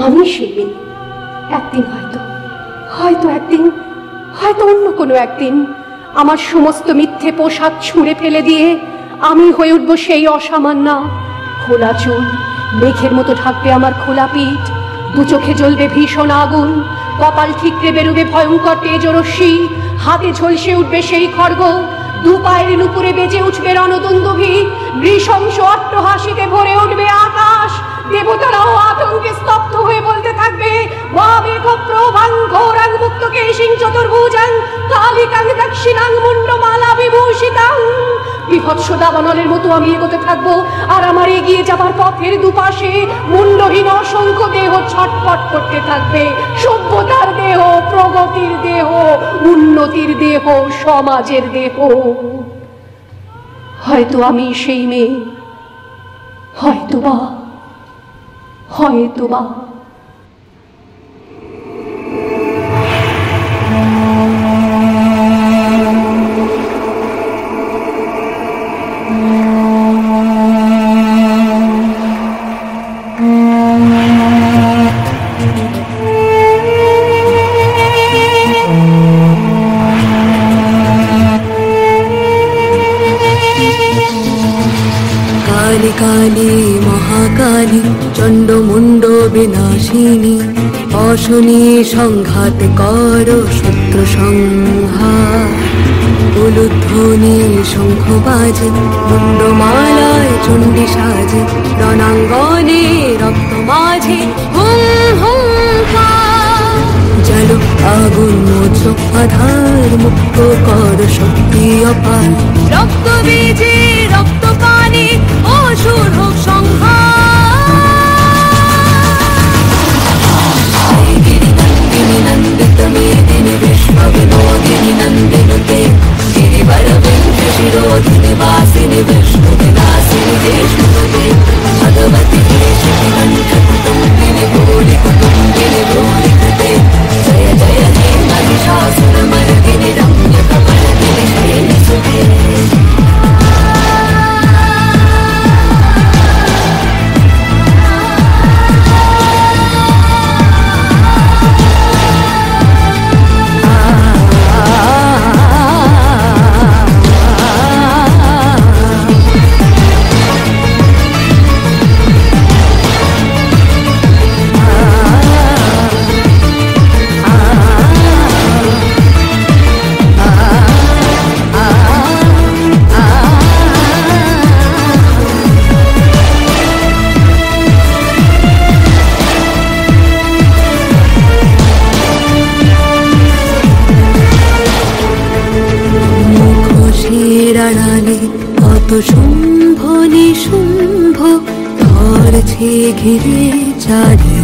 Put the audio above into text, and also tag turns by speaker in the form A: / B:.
A: আমি সেই মেয়ে। একদিন হয়তো অন্য কোনো একদিন আমার সমস্ত মিথ্যে পোশাক ছুঁড়ে ফেলে দিয়ে আমি হয়ে উঠবো সেই অসামান্যা। খোলা চুল মেঘের মতো ঢাকবে আমার খোলা পিঠ, দু চোখে জ্বলবে ভীষণ আগুন, কপাল ঠিকরে বেরোবে ভয়ঙ্কর তেজরশ্মি, হাতে ঝলসে উঠবে সেই খড়গ, দু পায়ের নুপুরে বেজে উঠবে রণদুন্দুভি, নৃশংস অট্টহাসিতে ভরে উঠবে আকাশ। দেবতারাও আতঙ্কে স্তব্ধ হয়ে বলতে থাকবে, ওয়ামেঘ প্রভাং ঘোরাং মুক্তকেশিং চতুর্ভুজাং কালিকাং দক্ষিণাং মুন্ডমালা বিভূষিতাং। বিভৎস দাবানলের মতো আমি এগোতে থাকবো, আর আমার এগিয়ে যাবার পথের দুপাশে মুন্ডহীন অসংখ্য দেহ ছটফট করতে থাকবে। সভ্যতার দেহ, প্রগতির দেহ, উন্নতির দেহ, সমাজের দেহ। হয়তো আমি সেই মেয়ে, হয়তোবা।
B: কালী কালী মহাকালী চণ্ডমুণ্ড বিনাশিনী, অশনি সংঘাত কর শত্রু সংহার। উলুধ্বনি শঙ্খ বাজে মুন্ডমালায় চণ্ডী সাজে, রণাঙ্গনে রক্ত মাঝে হুম হুঙ্কার। জালো আগুন মোচ আধার, মুক্ত কর শক্তি অপার। রক্ত বীজে রক্ত পানি অসুর হোক সংহার। গিরিনন্দিনী নন্দিত মেদিনী বিশ্ব বিনোদিনী নন্দিনুতে, গিরিবর বিন্ধ্য শিরোধিনী বাসিনী বিষ্ণু বিনাশিনী দেশনুতে, ভগবতী কেশিনী কণ্ঠ কুটুম্বিনী ভূরি কুটুম্বিনী ভূরি कृते। जय जय हे महिषासुर मर्दिनी रम्य कमलदिनी शैलसुते। কত শুম্ভ নিশুম্ভ ধরছে ঘিরে চারি